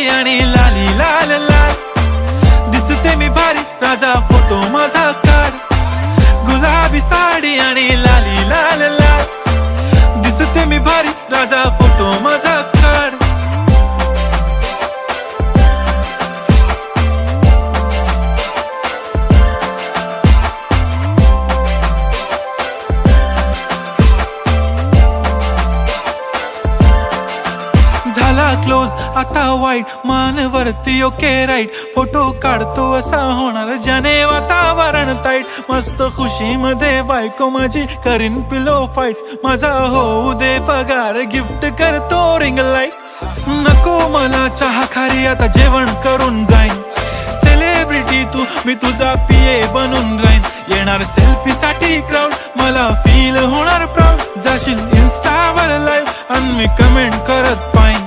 आणि लाली लाल लाल दिसते मी भारी राजा फोटो माझा काढ गुलाबी साडी आणि लाली लाल लाल दिसते मी भारी राजा फोटो माझा काढ झाला क्लोज आता वाईट मानवरती ओके राईट फोटो काढतो असा होणार ज्याने वातावरण ताईट मस्त खुशी मध्ये बायको माझी करीन पिलो फाईट माझा होऊ दे पगार गिफ्ट करतो रिंग लाईट नको मला चहा खारी आता जेवण करून जाईन सेलिब्रिटी तू मी तुझा पिये बनून राहीन येणार सेल्फी साठी क्राऊड मला फील होणार प्राऊड जाशील इन्स्टावर लाईव्ह आणि मी कमेंट करत पाहिन